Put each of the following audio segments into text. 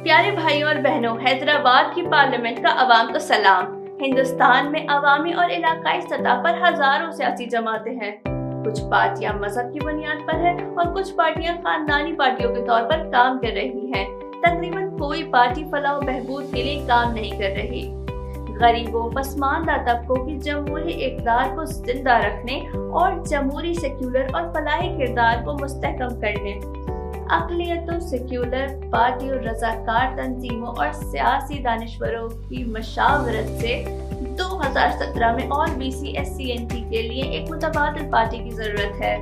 پیارے بھائیوں اور بہنوں، حیدرآباد کی پارلیمنٹ کا عوام کو سلام۔ ہندوستان میں عوامی اور علاقائی سطح پر ہزاروں سیاسی جماعتیں ہیں۔ کچھ پارٹیاں مذہب کی بنیاد پر ہیں اور کچھ پارٹیاں خاندانی پارٹیوں کے طور پر کام کر رہی ہیں۔ تقریباً کوئی پارٹی فلاح و بہبود کے لیے کام نہیں کر رہی۔ غریبوں، پسماندہ طبقوں کی جمہوری اقدار کو زندہ رکھنے اور جمہوری سیکولر اور فلاحی کردار کو مستحکم کرنے، اقلیتوں، سیکولر پارٹیوں، رضاکار تنظیموں اور سیاسی دانشوروں کی مشاورت سے 2017 میں اور BCSCNT کے لیے ایک متبادل پارٹی کی ضرورت ہے۔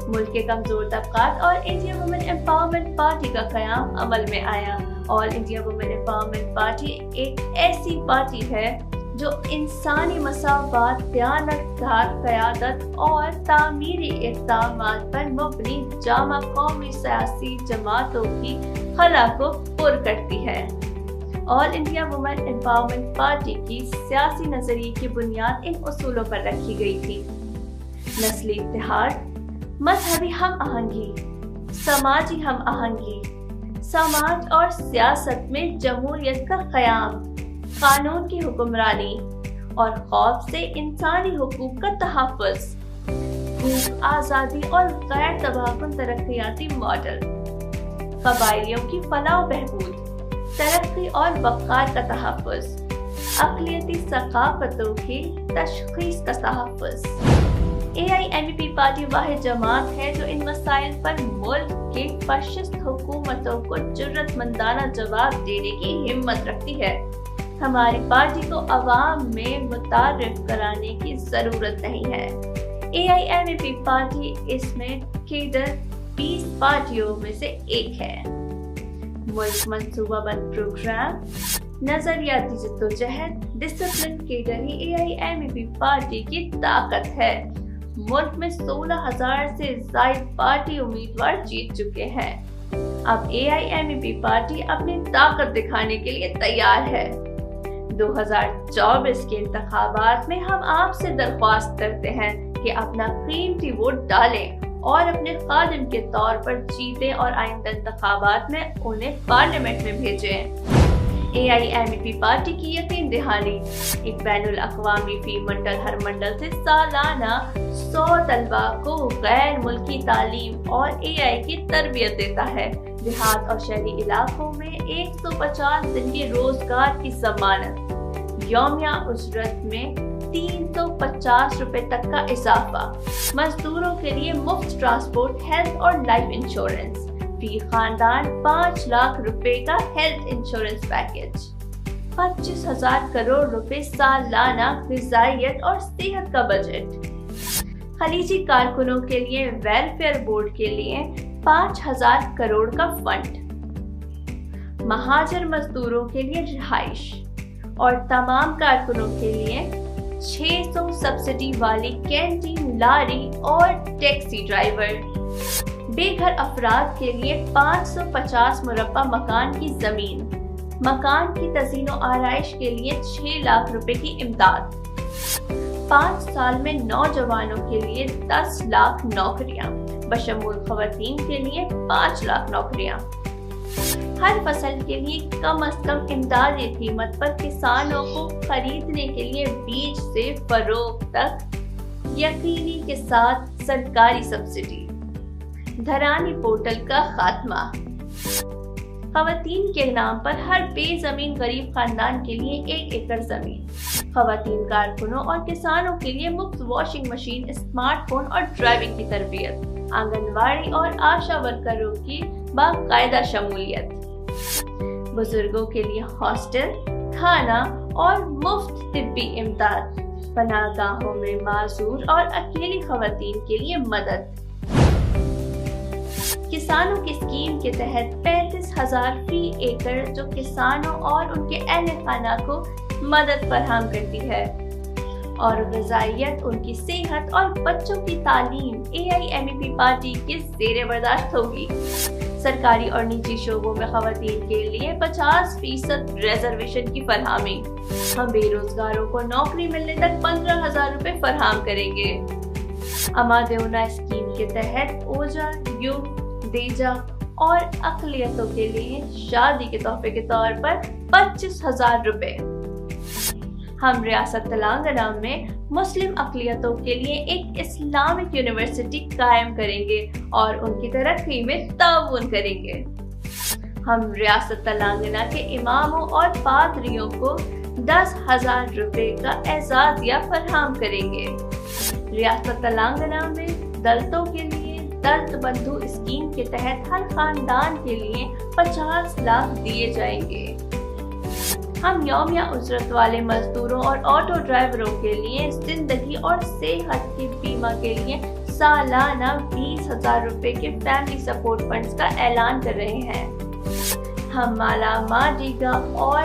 ملک کے کمزور طبقات اور انڈیا وومن امپاورمنٹ پارٹی کا قیام عمل میں آیا۔ آل انڈیا وومن امپاورمنٹ پارٹی ایک ایسی پارٹی ہے جو انسانی مساوات، دیانتدار قیادت اور تعمیری اقدامات پر مبنی جامع قومی سیاسی جماعتوں کی خلا کو پر کرتی ہے۔ آل انڈیا وومن امپاورمنٹ پارٹی کی سیاسی نظریے کی بنیاد ان اصولوں پر رکھی گئی تھی: نسلی اتحاد، مذہبی ہم آہنگی، سماجی ہم آہنگی، سماج اور سیاست میں جمہوریت کا قیام، قانون کی حکمرانی اور خوف سے انسانی حقوق کا تحفظ، بھوک، آزادی اور غیر تباہ کن ترقیاتی ماڈل، قبائلیوں کی فلاح و بہبود، ترقی اور وقار کا تحفظ، اقلیتی ثقافتوں کی تشخیص کا تحفظ۔ AIMP پارٹی واحد جماعت ہے جو ان مسائل پر ملک کے فاشسٹ حکومتوں کو جرأت مندانہ جواب دینے کی ہمت رکھتی ہے۔ ہماری پارٹی کو عوام میں متعارف کرانے کی ضرورت نہیں ہے۔ AIMP پارٹی اس میں کیڈر 20 پارٹیوں میں سے ایک ہے۔ ملک منصوبہ بند پروگرام، نظریاتی جدوجہد، ڈسپلن کیڈر ہی AIMP پارٹی کی طاقت ہے۔ ملک میں 16,000 سے زائد پارٹی امیدوار جیت چکے ہیں۔ اب AIMP پارٹی اپنی طاقت دکھانے کے لیے تیار ہے۔ 2024 کے انتخابات میں ہم آپ سے درخواست کرتے ہیں کہ اپنا قیمتی ووٹ ڈالیں اور اپنے خادم کے طور پر جیتیں اور آئندہ انتخابات میں انہیں پارلیمنٹ میں بھیجیں۔ AIMP پارٹی کی یقین دہانی: ایک بین الاقوامی فی منڈل ہر منڈل سے سالانہ 100 طلباء کو غیر ملکی تعلیم اور AI کی تربیت دیتا ہے۔ دیہات اور شہری علاقوں میں 150 دن کے روزگار کی ضمانت، یومیہ اجرت میں 350 روپے تک کا اضافہ، مزدوروں کے لیے مفت ٹرانسپورٹ، ہیلتھ اور لائف انشورنس، فی خاندان 5 لاکھ روپے کا ہیلتھ انشورنس پیکج، 25,000 کروڑ روپے سالانہ غذائیت اور صحت کا بجٹ، خلیجی کارکنوں کے لیے ویلفیئر بورڈ کے لیے 5,000 کروڑ کا فنڈ، مہاجر مزدوروں کے لیے رہائش اور تمام کارکنوں کے لیے 600 سبسڈی والی کینٹین، لاری اور ٹیکسی ڈرائیور، بے گھر افراد کے لیے 550 مربع مکان کی زمین، مکان کی تزئین و آرائش کے لیے 6 لاکھ روپے کی امداد، 5 سال میں نوجوانوں کے لیے 10 لاکھ نوکریاں، بشمول خواتین کے لیے 5 لاکھ نوکریاں، ہر فصل کے لیے کم از کم امدادی قیمت پر کسانوں کو خریدنے کے لیے بیج سے فروخت تک یقینی کے ساتھ سرکاری سبسڈی، دھرانی پورٹل کا خاتمہ، خواتین کے نام پر ہر بے زمین غریب خاندان کے لیے 1 ایکڑ زمین، خواتین کارکنوں اور کسانوں کے لیے مفت واشنگ مشین، اسمارٹ فون اور ڈرائیونگ کی تربیت، آنگن واڑی اور آشا ورکروں کی باقاعدہ شمولیت، بزرگوں کے لیے ہاسٹل، کھانا اور مفت طبی امداد، پناہ گاہوں میں معذور اور اکیلی خواتین کے لیے مدد۔ کسانوں کی اسکیم کے تحت 35,000 فی ایکڑ جو کسانوں اور ان کے اہل خانہ کو مدد فراہم کرتی ہے، اور غذائیت، ان کی صحت اور بچوں کی تعلیم AIMP پارٹی کے زیر برداشت ہوگی۔ سرکاری اور نجی شعبوں میں خواتین کے لیے 50% ریزرویشن کی فراہمی، ہم بے روزگاروں کو نوکری ملنے تک 15,000 روپے فراہم کریں گے۔ اما دیونا اسکیم کے تحت اوجا، یوگ، دیجا اور اقلیتوں کے لیے شادی کے تحفے کے طور پر 25,000 روپے۔ ہم ریاست تلنگانہ میں مسلم اقلیتوں کے لیے ایک اسلامک یونیورسٹی قائم کریں گے اور ان کی ترقی میں تعاون کریں گے۔ ہم ریاست تلنگانہ کے اماموں اور پادریوں کو 10,000 روپے کا اعزازیہ فراہم کریں گے۔ ریاست تلنگانہ میں دلتوں کے لیے دلت بندھو اسکیم کے تحت ہر خاندان کے لیے 50 لاکھ دیے جائیں گے۔ ہم یومیہ اجرت والے مزدوروں اور آٹو ڈرائیوروں کے لیے زندگی اور صحت کے بیمہ کے لیے سالانہ 20,000 روپے کے فیملی سپورٹ فنڈز کا اعلان کر رہے ہیں۔ ہم مالا ماڈیگا اور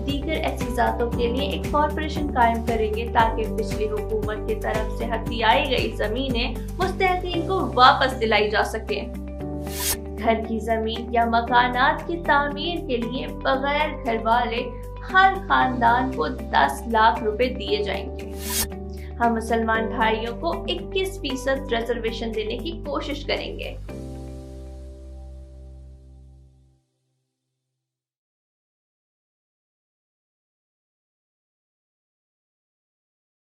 دیگر ایسی ذاتوں کے لیے ایک کارپوریشن قائم کریں گے تاکہ پچھلی حکومت کی طرف سے ہتھیائی گئی زمینیں مستحقین کو واپس دلائی جا سکیں۔ گھر کی زمین یا مکانات کی تعمیر کے لیے بغیر گھر والے ہر خاندان کو 10 لاکھ روپے دیے جائیں گے۔ ہم مسلمان بھائیوں کو 21% ریزرویشن دینے کی کوشش کریں گے۔